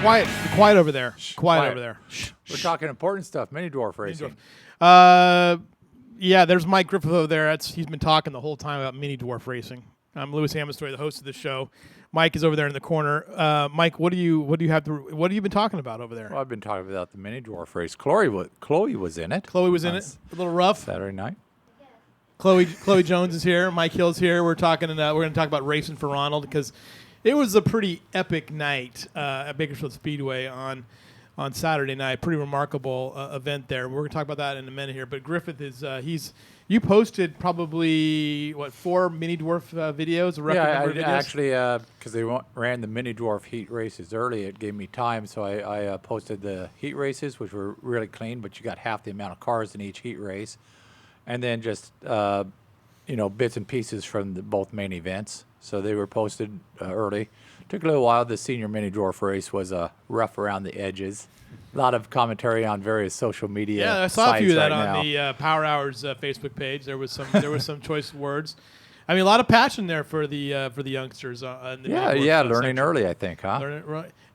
Quiet over there. Quiet over there. We're talking important stuff. Mini dwarf racing. Yeah, there's Mike Griffith over there. He's been talking the whole time about mini dwarf racing. I'm Louis Amestoy, the host of the show. Mike is over there in the corner. Mike, what have you been talking about over there? Well, I've been talking about the mini dwarf race. Chloe was in it. Chloe was in it. A little rough. Saturday night. Chloe Jones is here. Mike Hill's here. We're going to talk about racing for Ronald because it was a pretty epic night at Bakersfield Speedway on Saturday night. Pretty remarkable event there. We're going to talk about that in a minute here. But Griffith is you posted probably 4 mini dwarf videos? I actually because they ran the mini dwarf heat races early, it gave me time, so I posted the heat races, which were really clean, but you got half the amount of cars in each heat race, and then just bits and pieces from both main events. So they were posted early. Took a little while. The senior mini dwarf race was rough around the edges. A lot of commentary on various social media. Yeah, I saw a few of that on the Power Hours Facebook page. There was some choice words. I mean, a lot of passion there for the youngsters. Learning early, I think, huh?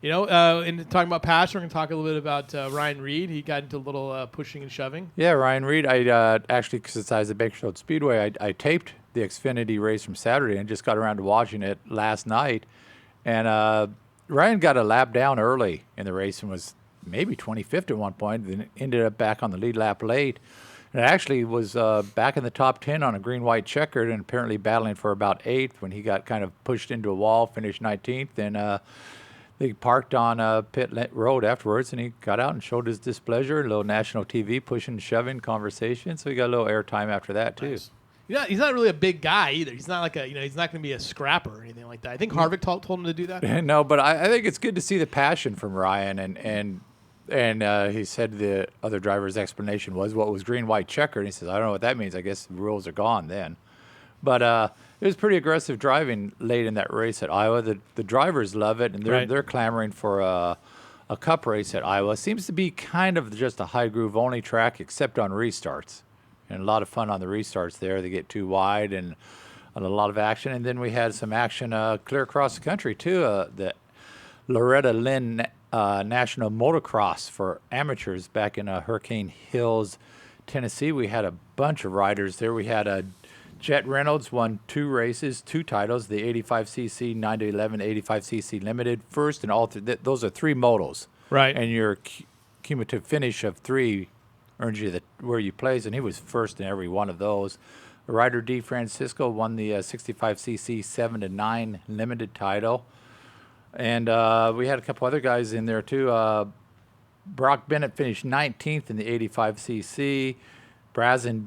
In talking about passion, we're going to talk a little bit about Ryan Reed. He got into a little pushing and shoving. Yeah, Ryan Reed. I actually, since I was at Bakersfield Speedway, I taped the Xfinity race from Saturday and just got around to watching it last night. And Ryan got a lap down early in the race and was maybe 25th at one point, then ended up back on the lead lap late. And actually was back in the top 10 on a green-white checkered and apparently battling for about 8th when he got kind of pushed into a wall, finished 19th. And they parked on pit road afterwards, and he got out and showed his displeasure, a little national TV pushing and shoving conversation. So he got a little airtime after that, too. Nice. Yeah, he's not really a big guy either. He's not like he's not going to be a scrapper or anything like that. I think Harvick told him to do that. No, but I think it's good to see the passion from Ryan, and he said the other driver's explanation was what was green-white checkered. And he says, I don't know what that means. I guess the rules are gone then. But it was pretty aggressive driving late in that race at Iowa. The drivers love it, and they're clamoring for a cup race at Iowa. Seems to be kind of just a high groove only track, except on restarts. And a lot of fun on the restarts there. They get too wide and a lot of action. And then we had some action clear across the country, too. The Loretta Lynn National Motocross for amateurs back in Hurricane Hills, Tennessee. We had a bunch of riders there. We had Jet Reynolds won 2 races, 2 titles, the 85cc 9 to 11, 85cc limited first, and all those are 3 motos. Right. And your cumulative finish of 3 earns you where you place, and he was first in every one of those. Ryder D. Francisco won the 65cc 7 to 9 limited title. And we had a couple other guys in there, too. Brock Bennett finished 19th in the 85cc. Brazen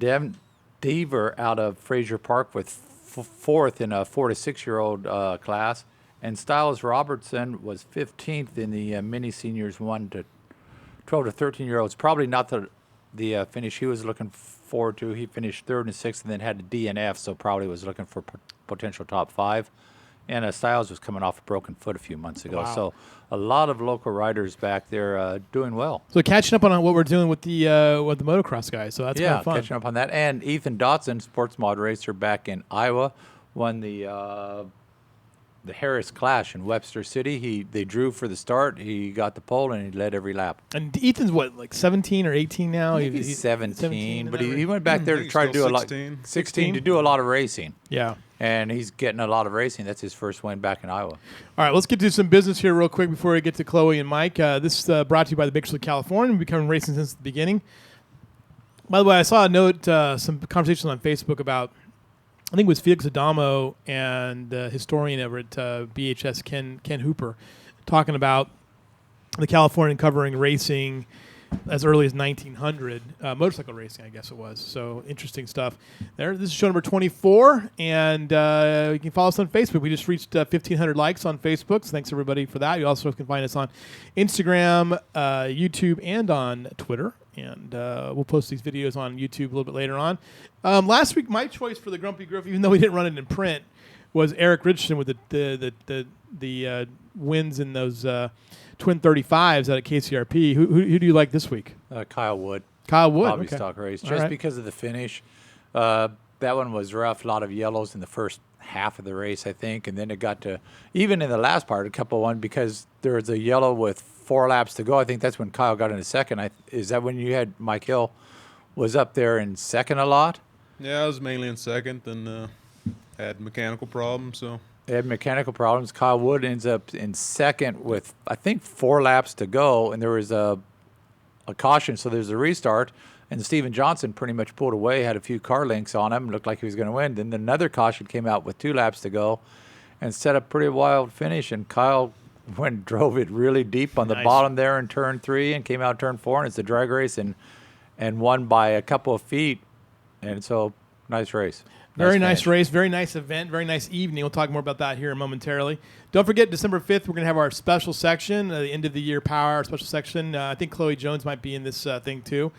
Deaver out of Fraser Park with 4th in a 4 to 6-year-old class. And Styles Robertson was 15th in the mini seniors 1 to 12 to 13-year-olds. Probably not the finish he was looking forward to. He finished 3rd and 6th and then had a DNF, so probably was looking for potential top 5. And Styles was coming off a broken foot a few months ago. Wow. So a lot of local riders back there doing well. So catching up on what we're doing with the motocross guys. So that's kind of fun. Yeah, catching up on that. And Ethan Dotson, sports mod racer back in Iowa, won the Harris Clash in Webster City. They drew for the start. He got the pole, and he led every lap. And Ethan's like 17 or 18 now? He's 17, but he went back there to try to do 16 to do a lot of racing. Yeah. And he's getting a lot of racing. That's his first win back in Iowa. All right, let's get to some business here real quick before we get to Chloe and Mike. This is brought to you by the Bakersfield California. We've been covering racing since the beginning. By the way, I saw a note, some conversations on Facebook about, I think it was Felix Adamo and the historian over at BHS, Ken Hooper, talking about the Californian covering racing as early as 1900, motorcycle racing, I guess it was. So interesting stuff there. This is show number 24, and you can follow us on Facebook. We just reached 1,500 likes on Facebook, so thanks everybody for that. You also can find us on Instagram, YouTube, and on Twitter. And we'll post these videos on YouTube a little bit later on. Last week, my choice for the Grumpy Griff, even though we didn't run it in print, was Eric Richardson with the wins in those twin 35s out at KCRP. Who do you like this week? Kyle Wood. Kyle Wood, Bobby okay. Stock race, All just right. because of the finish. that one was rough. A lot of yellows in the first half of the race, I think, and then it got to even in the last part, a couple one because there was a yellow with 4 laps to go. I think that's when Kyle got into second. Is that when you had Mike Hill was up there in second a lot? Yeah, I was mainly in second and had mechanical problems. So They had mechanical problems. Kyle Wood ends up in second with, I think, 4 laps to go, and there was a caution, so there's a restart. And Steven Johnson pretty much pulled away, had a few car links on him, looked like he was going to win. Then another caution came out with 2 laps to go and set a pretty wild finish. And Kyle drove it really deep on the bottom there in turn 3 and came out turn 4, and it's a drag race and won by a couple of feet. And so, nice race. Very nice race, very nice event, very nice evening. We'll talk more about that here momentarily. Don't forget, December 5th, we're going to have our special section, the end of the year power hour special section. I think Chloe Jones might be in this thing too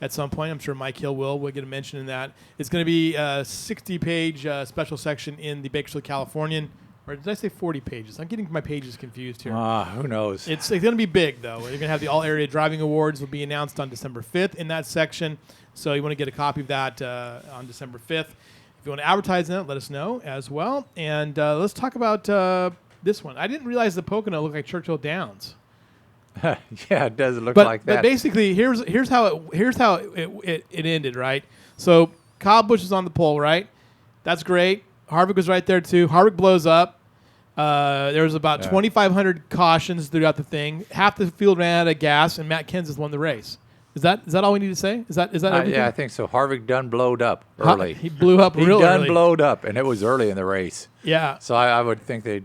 at some point. I'm sure Mike Hill will. We'll get a mention in that. It's going to be a 60-page special section in the Bakersfield Californian. Or did I say 40 pages? I'm getting my pages confused here. Who knows? It's going to be big, though. You're going to have the All-Area Driving Awards will be announced on December 5th in that section. So you want to get a copy of that on December 5th. If you want to advertise in it, let us know as well. And let's talk about this one. I didn't realize the Pocono looked like Churchill Downs. Yeah, it does look like that. But basically, here's how it ended, right? So Kyle Busch is on the pole, right? That's great. Harvick was right there too. Harvick blows up. There was about 2,500 cautions throughout the thing. Half the field ran out of gas, and Matt Kenseth won the race. Is that all we need to say? Is that everything? Yeah, I think so. Harvick done blowed up early. He blew up real early. He done blowed up, and it was early in the race. Yeah. So I would think they'd.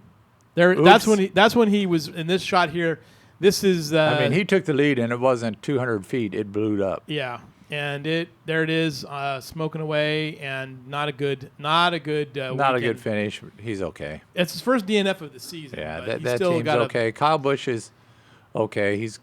That's when he was in this shot here. This is. I mean, he took the lead, and it wasn't 200 feet. It blew up. Yeah, and there it is, smoking away, and not a good. Not a good finish. He's okay. It's his first DNF of the season. Yeah, that team's okay. Kyle Busch is okay. He's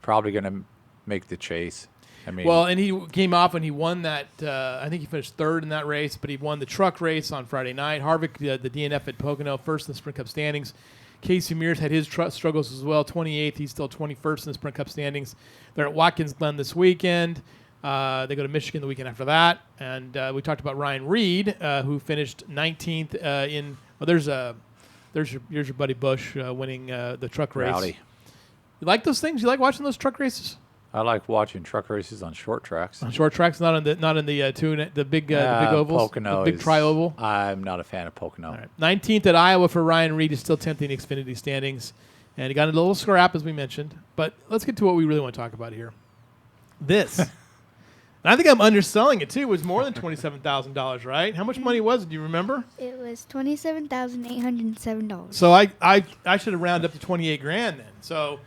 probably going to make the chase. I mean, well, and he came off and he won that. I think he finished third in that race, but he won the truck race on Friday night. Harvick, the DNF at Pocono, first in the Sprint Cup standings. Casey Mears had his struggles as well, 28th. He's still 21st in the Sprint Cup standings. They're at Watkins Glen this weekend. They go to Michigan the weekend after that. And we talked about Ryan Reed, who finished 19th in. Well, there's your buddy Busch winning the truck race. Rowdy. You like those things? You like watching those truck races? I like watching truck races on short tracks. On short tracks, not in the big ovals, Pocono, the big tri-oval. I'm not a fan of Pocono. Right. 19th at Iowa for Ryan Reed. Is still 10th in the Xfinity standings, and he got a little scrap as we mentioned. But let's get to what we really want to talk about here. This, and I think I'm underselling it too. It was more than $27,000, right? How much money was it? Do you remember? It was $27,807. So I should have rounded up to 28 grand then. So.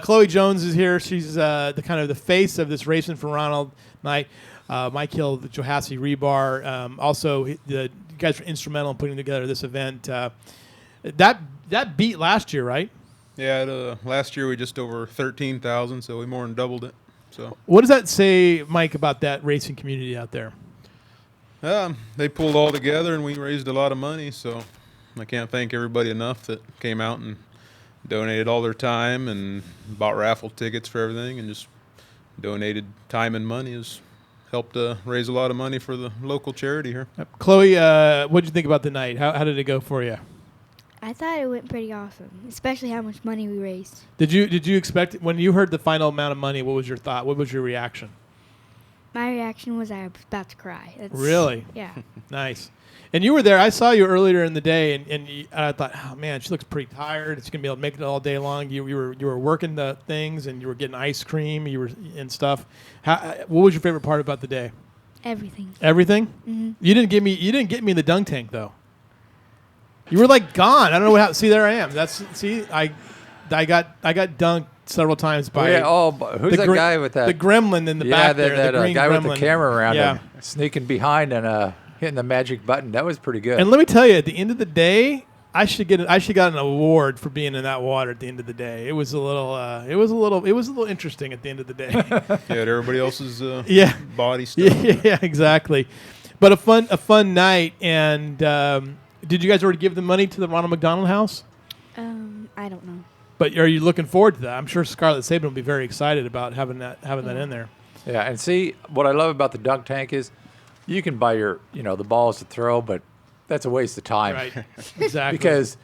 Chloe Jones is here. She's the kind of the face of this racing for Ronald Knight. Mike Hill, the Johassi Rebar. Also, you guys were instrumental in putting together this event. That beat last year, right? yeah, last year we just over 13,000, so we more than doubled it. So what does that say, Mike, about that racing community out there? they pulled all together and we raised a lot of money. So I can't thank everybody enough that came out and donated all their time and bought raffle tickets for everything and just donated time and money. Has helped raise a lot of money for the local charity here. Chloe, what did you think about the night? How did it go for you? I thought it went pretty awesome, especially how much money we raised. Did you expect, when you heard the final amount of money, what was your thought? What was your reaction? My reaction was I was about to cry. Really? Yeah. Nice. And you were there. I saw you earlier in the day, and I thought, oh man, she looks pretty tired. She's gonna be able to make it all day long. You were working the things, and you were getting ice cream. You were and stuff. What was your favorite part about the day? Everything. Everything. Mm-hmm. You didn't get me in the dunk tank though. You were like gone. I don't know what happened. See, there I am. I got dunked several times by. Who's that guy with that? The gremlin in the back there. That the green guy gremlin. with the camera around him, sneaking behind and hitting the magic button. That was pretty good. And let me tell you, at the end of the day, I should got an award for being in that water. At the end of the day, it was a little interesting. At the end of the day, Yeah, everybody else's body stuff. Yeah, exactly. But a fun night. And did you guys already give the money to the Ronald McDonald House? I don't know. But are you looking forward to that? I'm sure Scarlett Sabin will be very excited about having that in there. Yeah, and see, what I love about the dunk tank is you can buy the balls to throw, but that's a waste of time. Right. Exactly. Because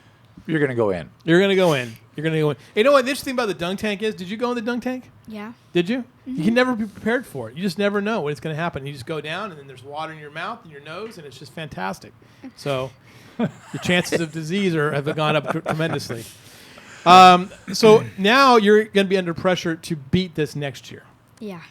you're going to go in. You're going to go in. You're going to go in. You know what the interesting about the dunk tank is? Did you go in the dunk tank? Yeah. Did you? You can never be prepared for it. You just never know when it's going to happen. You just go down, and then there's water in your mouth and your nose, and it's just fantastic. So your chances of disease have gone up tremendously. So now you're going to be under pressure to beat this next year. Yeah.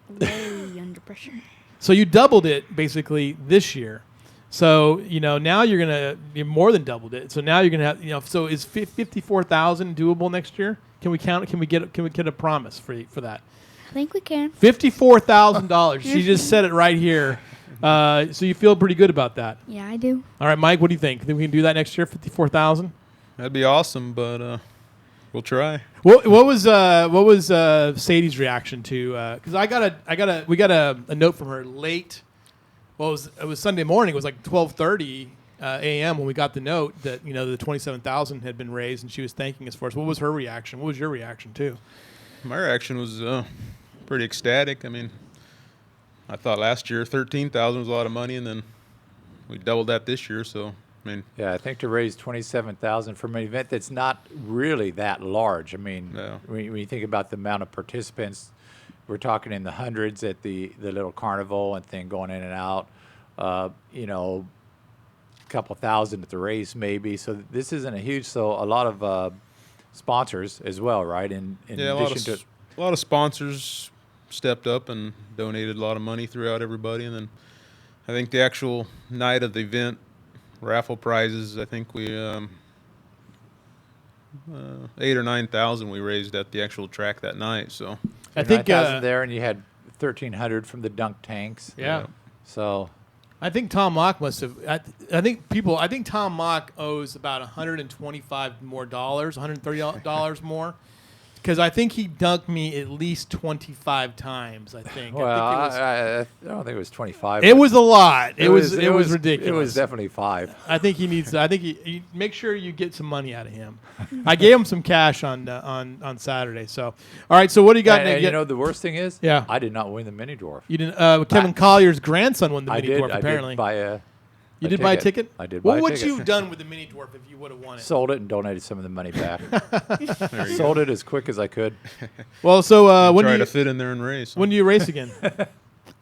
Way under pressure. So you doubled it basically this year. So now you more than doubled it. So now you're gonna have So is 54,000 doable next year? Can we count? Can we get a promise for that? I think we can. $54,000. She just said it right here. So you feel pretty good about that? Yeah, I do. All right, Mike. What do you think? Think we can do that next year? 54,000. That'd be awesome, but we'll try. What was Sadie's reaction to? Because we got a note from her late. Well, it was Sunday morning. It was like 12:30 a.m. when we got the note that the 27,000 had been raised, and she was thanking us for us. What was her reaction? What was your reaction too? My reaction was pretty ecstatic. I mean, I thought last year 13,000 was a lot of money, and then we doubled that this year. So I mean, yeah, I think to raise 27,000 from an event that's not really that large. I mean, no. when you think about the amount of participants. We're talking in the hundreds at the little carnival and thing going in and out. A couple thousand at the race maybe. So this isn't a huge. So a lot of sponsors as well, right? In addition to a lot of sponsors stepped up and donated a lot of money throughout everybody. And then I think the actual night of the event, raffle prizes. I think we 8,000 or 9,000 we raised at the actual track that night. So. I think 9,000 there, and you had 1,300 from the dunk tanks. Yeah. So, I think Tom Mock must have. I think Tom Mock owes about $125 more, $130 more, because I think he dunked me at least 25 times. I think. Well, I don't think it was 25. It was a lot. It was ridiculous. It was definitely 5. I think he needs. I think he make sure you get some money out of him. I gave him some cash on Saturday. So, all right. So what do you got? And the worst thing is, yeah, I did not win the mini dwarf. You didn't. Kevin Collier's grandson won the mini dwarf. Apparently, I did buy a. You did buy a ticket? I did buy a ticket. What would you have done with the mini dwarf if you would have won it? Sold it and donated some of the money back. Sold it as quick as I could. Well, so when try to fit in there and race. When do you race again?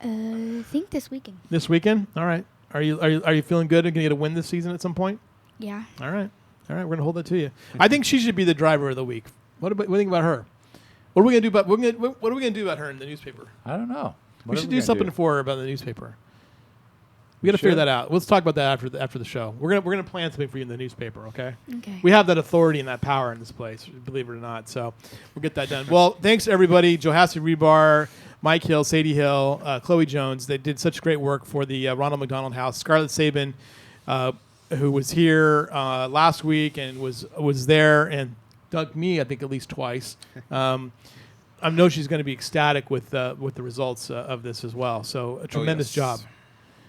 I think this weekend. This weekend? All right. Are you feeling good and going to get a win this season at some point? Yeah. All right. We're going to hold that to you. I think she should be the driver of the week. What do you think about her? What are we going to do about what are we going to do about her in the newspaper? I don't know. We should do something for her about the newspaper. We got to figure that out. Let's talk about that after the show. We're gonna plan something for you in the newspaper, okay? Okay. We have that authority and that power in this place, believe it or not. So we'll get that done. Well, thanks everybody. Johassi Rebar, Mike Hill, Sadie Hill, Chloe Jones. They did such great work for the Ronald McDonald House. Scarlett Sabin, who was here last week and was there and dunked me, I think, at least twice. I know she's going to be ecstatic with the results of this as well. So a tremendous job.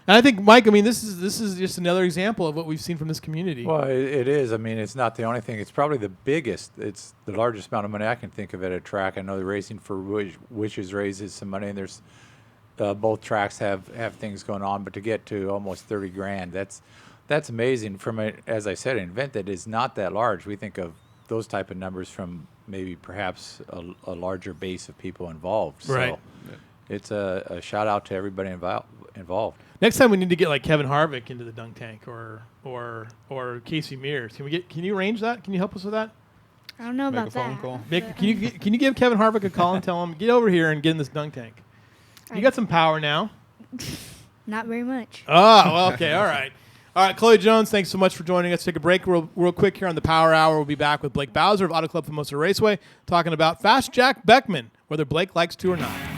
And I think, Mike, this is just another example of what we've seen from this community. Well, it is. I mean, it's not the only thing. It's probably the biggest. It's the largest amount of money I can think of at a track. I know the Racing for Wishes raises some money, and there's both tracks have things going on. But to get to almost $30,000, that's amazing. From as I said, an event that is not that large. We think of those type of numbers from maybe perhaps a larger base of people involved. Right. So it's a shout out to everybody involved. Next time we need to get like Kevin Harvick into the dunk tank or Casey Mears. Can you arrange that? Can you help us with that? I don't know Make about a phone that. call. Can you give Kevin Harvick a call and tell him get over here and get in this dunk tank? You got some power now. Not very much. Oh, well, okay, all right. All right, Chloe Jones, thanks so much for joining us. Take a break real quick here on the Power Hour. We'll be back with Blake Bowser of Auto Club Formosa Raceway talking about Fast Jack Beckman, whether Blake likes to or not.